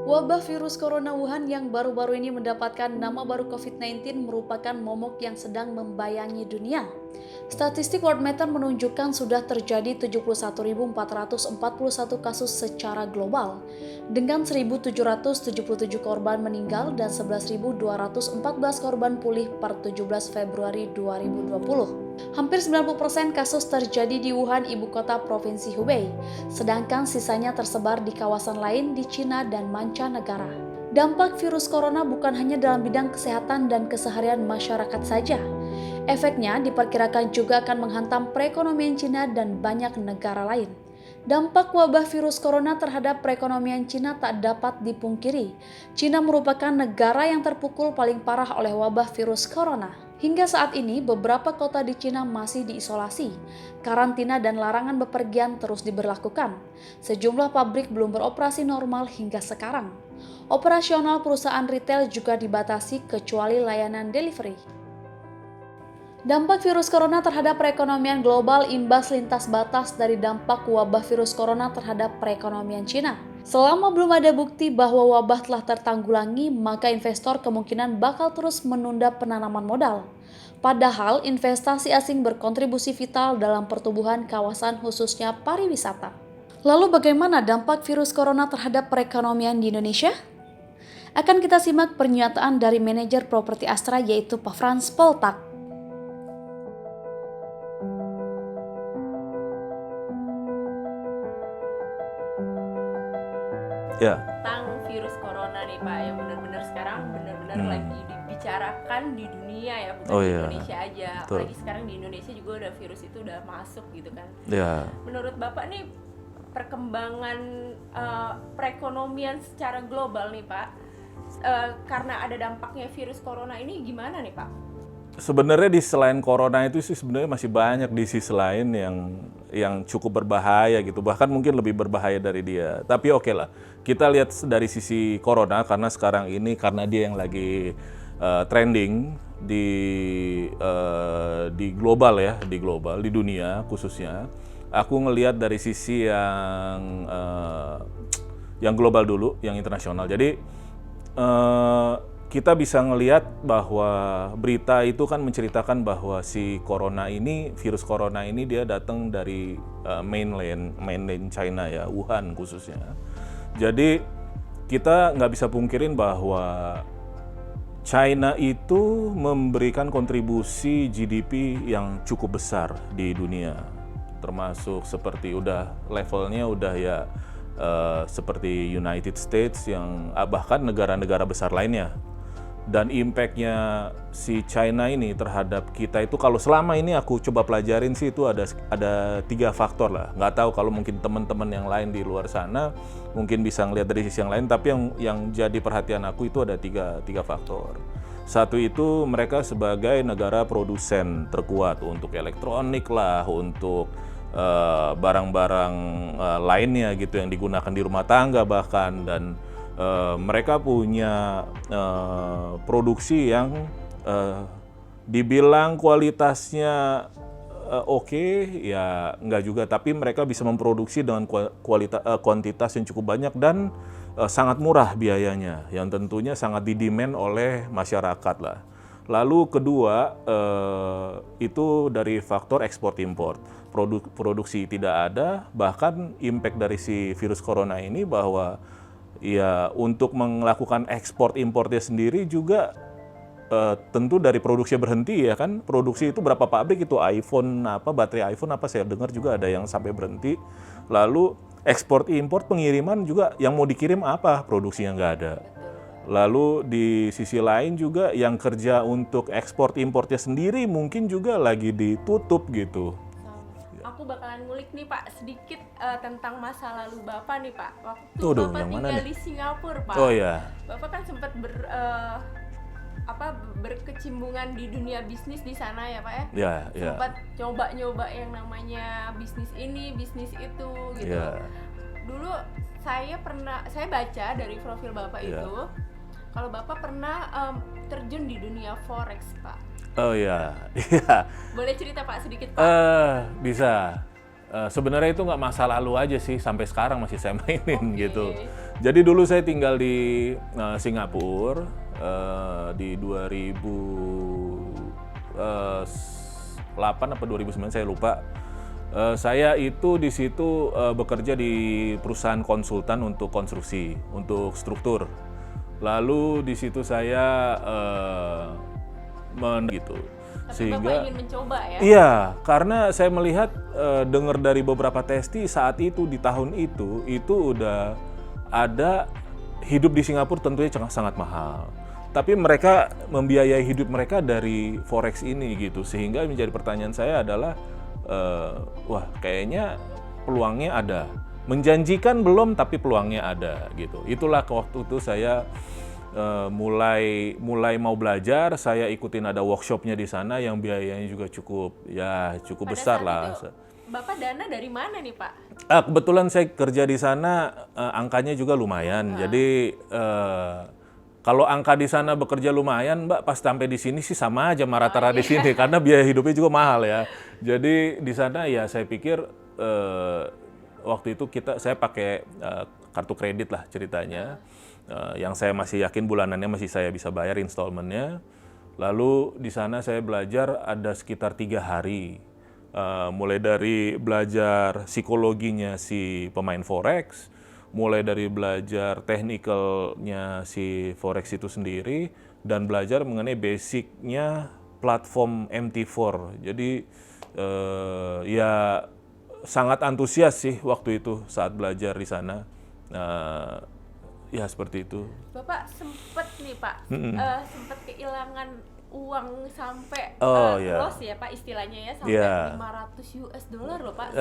Wabah virus corona Wuhan yang baru-baru ini mendapatkan nama baru COVID-19 merupakan momok yang sedang membayangi dunia. Statistik Worldmeter menunjukkan sudah terjadi 71.441 kasus secara global, dengan 1.777 korban meninggal dan 11.214 korban pulih per 17 Februari 2020. Hampir 90% kasus terjadi di Wuhan, ibu kota provinsi Hubei, sedangkan sisanya tersebar di kawasan lain di Cina dan mancanegara. Dampak virus corona bukan hanya dalam bidang kesehatan dan keseharian masyarakat saja. Efeknya diperkirakan juga akan menghantam perekonomian Cina dan banyak negara lain. Dampak wabah virus corona terhadap perekonomian Cina tak dapat dipungkiri. Cina merupakan negara yang terpukul paling parah oleh wabah virus corona. Hingga saat ini, beberapa kota di Cina masih diisolasi. Karantina dan larangan bepergian terus diberlakukan. Sejumlah pabrik belum beroperasi normal hingga sekarang. Operasional perusahaan retail juga dibatasi kecuali layanan delivery. Dampak virus corona terhadap perekonomian global imbas lintas batas dari dampak wabah virus corona terhadap perekonomian Cina. Selama belum ada bukti bahwa wabah telah tertanggulangi, maka investor kemungkinan bakal terus menunda penanaman modal. Padahal investasi asing berkontribusi vital dalam pertumbuhan kawasan khususnya pariwisata. Lalu bagaimana dampak virus corona terhadap perekonomian di Indonesia? Akan kita simak pernyataan dari manajer properti Astra yaitu Pak Frans Poltak. Ya, Tentang virus corona nih Pak, yang benar-benar sekarang benar-benar lagi dibicarakan di dunia ya, bukan Oh di iya, Indonesia aja. betul. Apalagi sekarang di Indonesia juga udah virus itu udah masuk gitu kan. ya. Menurut Bapak nih perkembangan perekonomian secara global nih Pak, karena ada dampaknya virus corona ini gimana nih Pak? Sebenarnya di selain corona itu sih sebenarnya masih banyak di sisi lain yang cukup berbahaya gitu. Bahkan mungkin lebih berbahaya dari dia. Tapi oke lah, kita lihat dari sisi corona karena sekarang ini karena dia yang lagi trending di global ya, di dunia khususnya. Aku ngelihat dari sisi yang global dulu, yang internasional. Jadi kita bisa ngelihat bahwa berita itu kan menceritakan bahwa si virus corona ini dia datang dari mainland China ya, Wuhan khususnya. Jadi kita nggak bisa pungkirin bahwa China itu memberikan kontribusi GDP yang cukup besar di dunia, termasuk seperti levelnya udah ya seperti United States yang bahkan negara-negara besar lainnya. Dan impact-nya si China ini terhadap kita itu kalau selama ini aku coba pelajarin sih itu ada 3 faktor lah. Nggak tahu kalau mungkin teman-teman yang lain di luar sana mungkin bisa ngelihat dari sisi yang lain, tapi yang jadi perhatian aku itu ada tiga faktor. Satu itu mereka sebagai negara produsen terkuat untuk elektronik lah, untuk barang-barang lainnya gitu yang digunakan di rumah tangga bahkan, dan mereka punya produksi yang dibilang kualitasnya oke, ya enggak juga, tapi mereka bisa memproduksi dengan kuantitas yang cukup banyak dan sangat murah biayanya, yang tentunya sangat didemand oleh masyarakat lah. Lalu kedua, itu dari faktor ekspor impor. Produksi tidak ada, bahkan impact dari si virus corona ini bahwa ya untuk melakukan ekspor impornya sendiri juga tentu dari produksi berhenti ya kan. Produksi itu berapa pabrik itu baterai iPhone saya dengar juga ada yang sampai berhenti. Lalu ekspor impor pengiriman juga yang mau dikirim produksinya nggak ada. Lalu di sisi lain juga yang kerja untuk ekspor impornya sendiri mungkin juga lagi ditutup gitu. Aku bakalan ngulik nih Pak sedikit tentang masa lalu Bapak nih Pak. Waktu Tuh, Bapak yang mana tinggal nih? di Singapura Pak. Oh ya. Bapak kan sempat berkecimbungan di dunia bisnis di sana ya Pak ya. Ya, ya. Sempat nyoba-nyoba yang namanya bisnis ini, bisnis itu gitu. Ya. Dulu saya baca dari profil Bapak Ya. itu kalau Bapak pernah terjun di dunia forex Pak. Oh ya. Iya. Boleh cerita Pak sedikit Pak? Bisa. Sebenarnya itu nggak masa lalu aja sih, sampai sekarang masih saya mainin gitu. Oke. Jadi dulu saya tinggal di Singapura di 2008 apa 2009 saya lupa. Saya itu di situ bekerja di perusahaan konsultan untuk konstruksi, untuk struktur. Lalu di situ saya gitu. Tapi Bapak ingin mencoba ya? Iya, karena saya melihat dengar dari beberapa testi saat itu di tahun itu udah ada hidup di Singapura tentunya sangat mahal. Tapi mereka membiayai hidup mereka dari forex ini gitu, sehingga menjadi pertanyaan saya adalah wah kayaknya peluangnya ada. Menjanjikan belum, tapi peluangnya ada gitu. Itulah waktu itu saya mulai mau belajar. Saya ikutin ada workshopnya di sana yang biayanya juga cukup Pada besar saat lah. itu, Bapak dana dari mana nih Pak? Kebetulan saya kerja di sana angkanya juga lumayan. Jadi kalau angka di sana bekerja lumayan, Mbak, pas sampai di sini sih sama aja sama rata-rata di sini karena biaya hidupnya juga mahal ya. Jadi di sana ya saya pikir waktu itu saya pakai kartu kredit lah ceritanya. Yang saya masih yakin bulanannya masih saya bisa bayar installmentnya. Lalu di sana saya belajar ada sekitar 3 hari. Mulai dari belajar psikologinya si pemain forex, mulai dari belajar technicalnya si forex itu sendiri, dan belajar mengenai basicnya platform MT4. Jadi ya sangat antusias sih waktu itu saat belajar di sana. Ya seperti itu. Bapak sempet nih Pak, sempet kehilangan uang sampai iya. loss ya Pak istilahnya ya, sampai Iya. 500 US dollar loh Pak,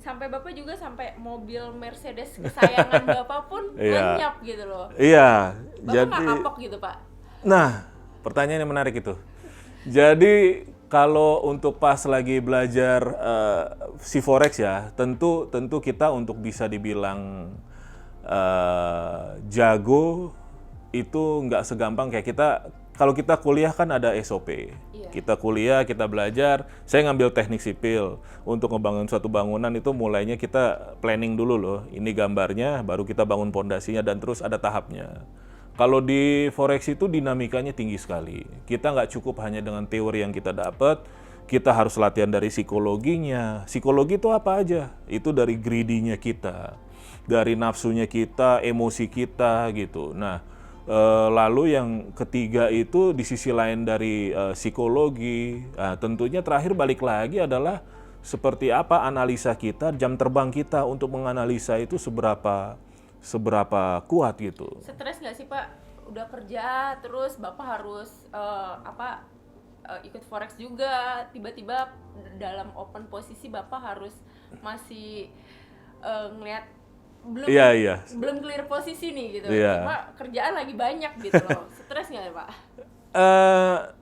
sampai Bapak juga sampai mobil Mercedes kesayangan Bapak pun Iya. lenyap gitu loh. Iya. Bapak nggak kapok gitu Pak? Nah, pertanyaan yang menarik itu. Jadi kalau untuk pas lagi belajar si forex ya, tentu kita untuk bisa dibilang jago itu nggak segampang kayak kalau kita kuliah kan ada SOP. Iya. Kita kuliah, kita belajar. Saya ngambil teknik sipil untuk ngebangun suatu bangunan itu mulainya kita planning dulu loh. Ini gambarnya, baru kita bangun pondasinya dan terus ada tahapnya. Kalau di forex itu dinamikanya tinggi sekali. Kita nggak cukup hanya dengan teori yang kita dapat, kita harus latihan dari psikologinya. Psikologi itu apa aja? Itu dari greedy-nya kita, dari nafsunya kita, emosi kita gitu. Nah, lalu yang ketiga itu di sisi lain dari psikologi. Nah, tentunya terakhir balik lagi adalah seperti apa analisa kita, jam terbang kita untuk menganalisa itu seberapa kuat gitu. Stres nggak sih Pak? Udah kerja terus Bapak harus ikut forex juga, tiba-tiba dalam open posisi Bapak harus masih ngelihat belum clear posisi nih gitu. Iya. Cuma kerjaan lagi banyak gitu loh. Stres nggak ya Pak?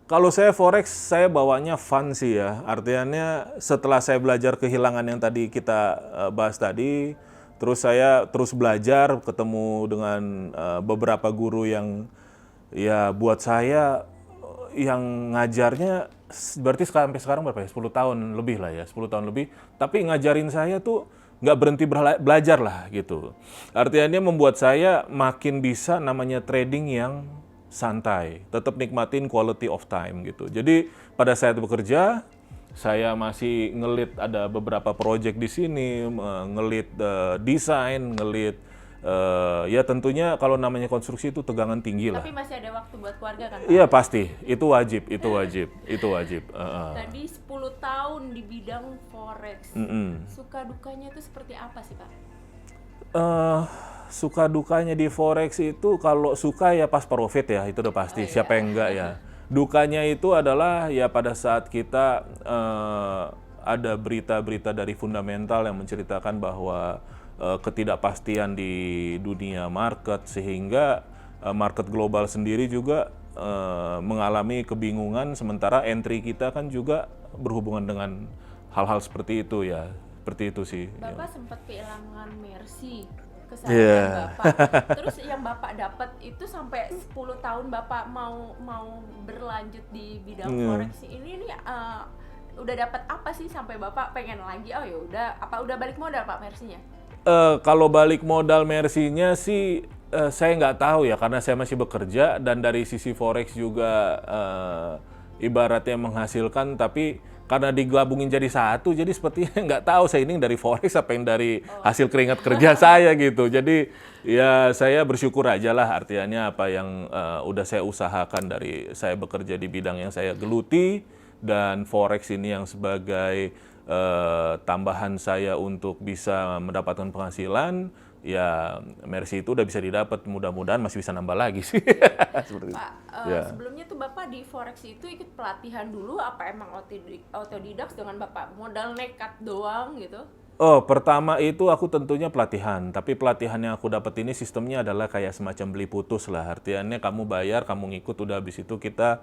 Kalau saya forex saya bawanya fun sih ya. Artinya setelah saya belajar kehilangan yang tadi kita bahas tadi, terus saya terus belajar, ketemu dengan beberapa guru yang ya buat saya yang ngajarnya berarti sampai sekarang berapa ya? 10 tahun lebih lah ya, 10 tahun lebih. Tapi ngajarin saya tuh nggak berhenti belajar lah gitu. Artinya dia membuat saya makin bisa namanya trading yang santai, tetap nikmatin quality of time gitu. Jadi pada saat bekerja, saya masih ngelit ada beberapa project di sini, ngelit desain, ngelit ya tentunya kalau namanya konstruksi itu tegangan tinggi lah. Tapi masih ada waktu buat keluarga kan Pak? Iya pasti, itu wajib. Tadi 10 tahun di bidang forex. Suka dukanya itu seperti apa sih Pak? Suka dukanya di forex itu kalau suka ya pas profit ya, itu udah pasti. Siapa yang enggak ya. Dukanya itu adalah ya pada saat kita ada berita-berita dari fundamental yang menceritakan bahwa ketidakpastian di dunia market, sehingga market global sendiri juga mengalami kebingungan, sementara entry kita kan juga berhubungan dengan hal-hal seperti itu ya. Seperti itu sih. Bapak sempat kehilangan Mercy kesayangan Bapak. Terus yang Bapak dapat itu sampai 10 tahun Bapak mau berlanjut di bidang forex ini nih udah dapat apa sih sampai Bapak pengen lagi? Oh ya udah, apa udah balik modal Pak Mersinya? Kalau balik modal Mersinya sih saya nggak tahu ya karena saya masih bekerja dan dari sisi forex juga ibaratnya menghasilkan tapi karena digabungin jadi satu jadi sepertinya nggak tahu saya ini dari forex apa yang dari hasil keringat kerja saya gitu. Jadi ya saya bersyukur aja lah artinya apa yang udah saya usahakan dari saya bekerja di bidang yang saya geluti dan forex ini yang sebagai tambahan saya untuk bisa mendapatkan penghasilan, ya Mercy itu udah bisa didapat, mudah-mudahan masih bisa nambah lagi sih. Seperti itu. Pak, Ya. sebelumnya tuh Bapak di Forex itu ikut pelatihan dulu apa emang otodidak dengan Bapak modal nekat doang gitu? Oh, pertama itu aku tentunya pelatihan, tapi pelatihan yang aku dapat ini sistemnya adalah kayak semacam beli putus lah. Artinya kamu bayar, kamu ngikut, udah habis itu kita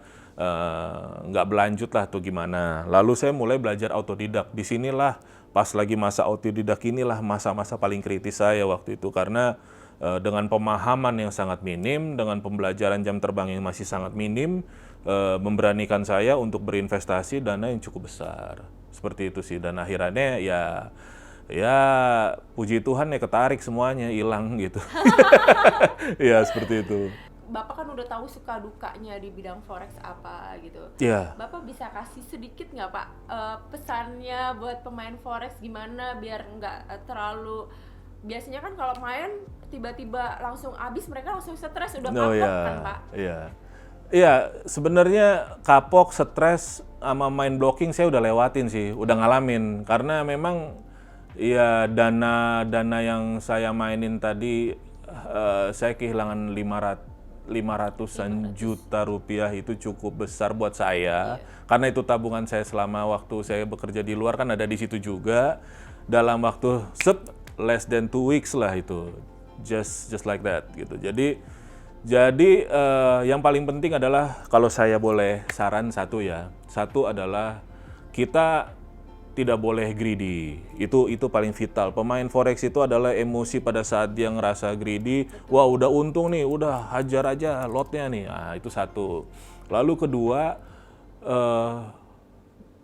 nggak berlanjut lah tuh gimana. Lalu saya mulai belajar autodidak. Disinilah pas lagi masa autodidak inilah masa-masa paling kritis saya waktu itu karena dengan pemahaman yang sangat minim, dengan pembelajaran jam terbang yang masih sangat minim, memberanikan saya untuk berinvestasi dana yang cukup besar. Seperti itu sih dan akhirnya ya puji Tuhan ya ketarik semuanya hilang gitu. Ya seperti itu. Bapak kan udah tahu suka dukanya di bidang forex apa gitu. Iya. Bapak bisa kasih sedikit nggak Pak pesannya buat pemain forex gimana biar nggak terlalu biasanya kan kalau main tiba-tiba langsung habis mereka langsung stres udah kapok kan Pak? Iya. Iya, sebenarnya kapok, stres sama main blocking saya udah lewatin sih, udah ngalamin karena memang ya dana yang saya mainin tadi saya kehilangan 500-an juta rupiah itu cukup besar buat saya karena itu tabungan saya selama waktu saya bekerja di luar kan ada di situ juga dalam waktu less than 2 weeks lah itu just like that gitu. Jadi yang paling penting adalah kalau saya boleh saran satu adalah kita tidak boleh greedy. Itu paling vital. Pemain forex itu adalah emosi pada saat dia ngerasa greedy. Wah udah untung nih, udah hajar aja lotnya nih. Nah, itu satu. Lalu kedua,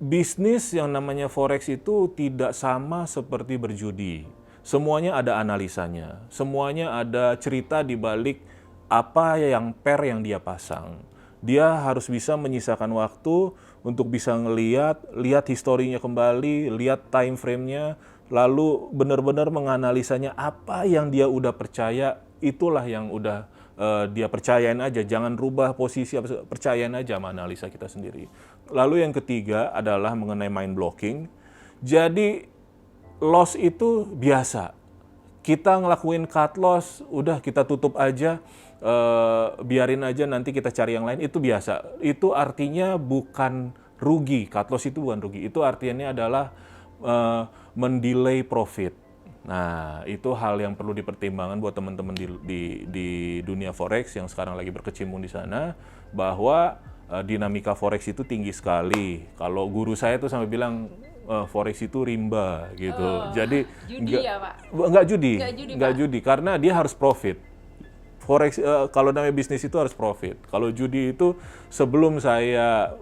bisnis yang namanya forex itu tidak sama seperti berjudi. Semuanya ada analisanya. Semuanya ada cerita di balik apa yang yang dia pasang. Dia harus bisa menyisakan waktu untuk bisa lihat historinya kembali, lihat time frame-nya, lalu benar-benar menganalisanya apa yang dia udah percaya, itulah yang udah dia percayain aja, jangan rubah posisi, percayain aja sama analisa kita sendiri. Lalu yang ketiga adalah mengenai mind blocking. Jadi loss itu biasa. Kita ngelakuin cut loss, udah kita tutup aja, biarin aja nanti kita cari yang lain, itu biasa. Itu artinya bukan rugi, cut loss itu bukan rugi. Itu artinya adalah mendelay profit. Nah, itu hal yang perlu dipertimbangkan buat teman-teman di dunia forex yang sekarang lagi berkecimpung di sana, bahwa dinamika forex itu tinggi sekali. Kalau guru saya tuh sampai bilang forex itu rimba gitu. Jadi judi ya Pak? Enggak Pak? judi karena dia harus profit. Forex kalau namanya bisnis itu harus profit. Kalau judi itu sebelum saya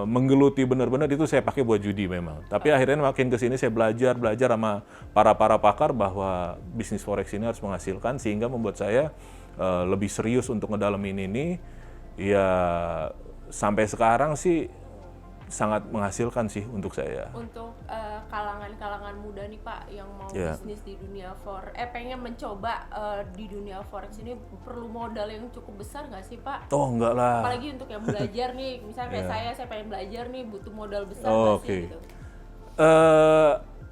menggeluti benar-benar itu saya pakai buat judi memang. Tapi akhirnya makin ke sini saya belajar sama para pakar bahwa bisnis forex ini harus menghasilkan sehingga membuat saya lebih serius untuk ngedalamin ini. Ya sampai sekarang sih sangat menghasilkan sih untuk saya. Untuk kalangan-kalangan muda nih Pak yang mau Yeah. bisnis di dunia pengen mencoba di dunia forex ini perlu modal yang cukup besar nggak sih Pak? Oh enggak lah. Apalagi untuk yang belajar nih, misalnya kayak Yeah. saya pengen belajar nih butuh modal besar Oh, nggak oke. sih gitu?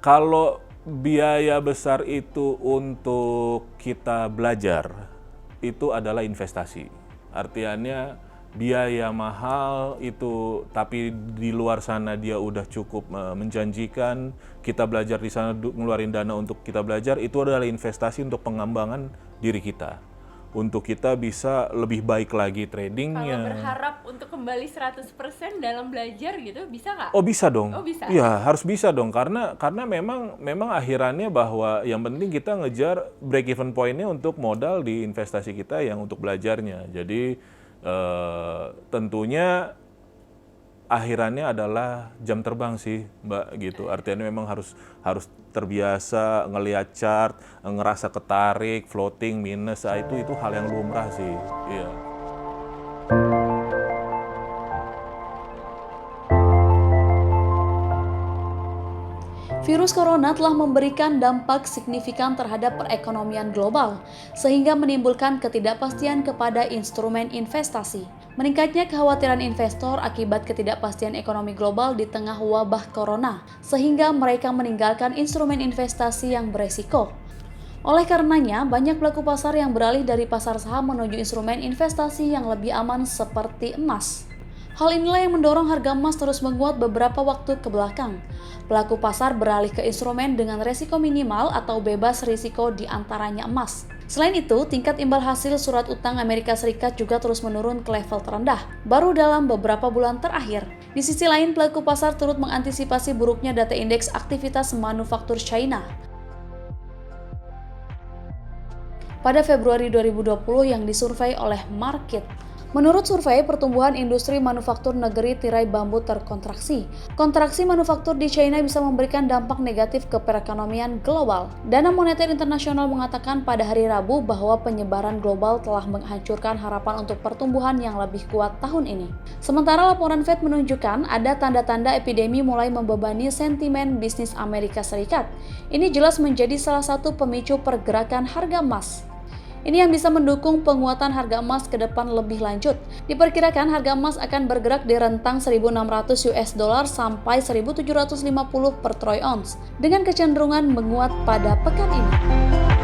Kalau biaya besar itu untuk kita belajar, itu adalah investasi. Artinya biaya mahal itu, tapi di luar sana dia udah cukup menjanjikan. Kita belajar di sana, ngeluarin dana untuk kita belajar, itu adalah investasi untuk pengembangan diri kita. Untuk kita bisa lebih baik lagi tradingnya. Kalau berharap untuk kembali 100% dalam belajar gitu, bisa nggak? Oh bisa dong. Oh, bisa? Iya harus bisa dong karena memang akhirannya bahwa yang penting kita ngejar break even point-nya untuk modal di investasi kita yang untuk belajarnya. Jadi tentunya akhirannya adalah jam terbang sih, Mbak, gitu. Artinya memang harus terbiasa ngelihat chart, ngerasa ketarik, floating, minus, itu hal yang lumrah sih. Iya. Virus corona telah memberikan dampak signifikan terhadap perekonomian global, sehingga menimbulkan ketidakpastian kepada instrumen investasi. Meningkatnya kekhawatiran investor akibat ketidakpastian ekonomi global di tengah wabah corona, sehingga mereka meninggalkan instrumen investasi yang beresiko. Oleh karenanya, banyak pelaku pasar yang beralih dari pasar saham menuju instrumen investasi yang lebih aman seperti emas. Hal inilah yang mendorong harga emas terus menguat beberapa waktu ke belakang. Pelaku pasar beralih ke instrumen dengan resiko minimal atau bebas risiko di antaranya emas. Selain itu, tingkat imbal hasil surat utang Amerika Serikat juga terus menurun ke level terendah, baru dalam beberapa bulan terakhir. Di sisi lain, pelaku pasar turut mengantisipasi buruknya data indeks aktivitas manufaktur China pada Februari 2020 yang disurvei oleh Markit. Menurut survei, pertumbuhan industri manufaktur negeri tirai bambu terkontraksi. Kontraksi manufaktur di China bisa memberikan dampak negatif ke perekonomian global. Dana Moneter Internasional mengatakan pada hari Rabu bahwa penyebaran global telah menghancurkan harapan untuk pertumbuhan yang lebih kuat tahun ini. Sementara laporan Fed menunjukkan ada tanda-tanda epidemi mulai membebani sentimen bisnis Amerika Serikat. Ini jelas menjadi salah satu pemicu pergerakan harga emas. Ini yang bisa mendukung penguatan harga emas ke depan lebih lanjut. Diperkirakan harga emas akan bergerak di rentang 1.600 US dollar sampai 1.750 per troy ounce dengan kecenderungan menguat pada pekan ini.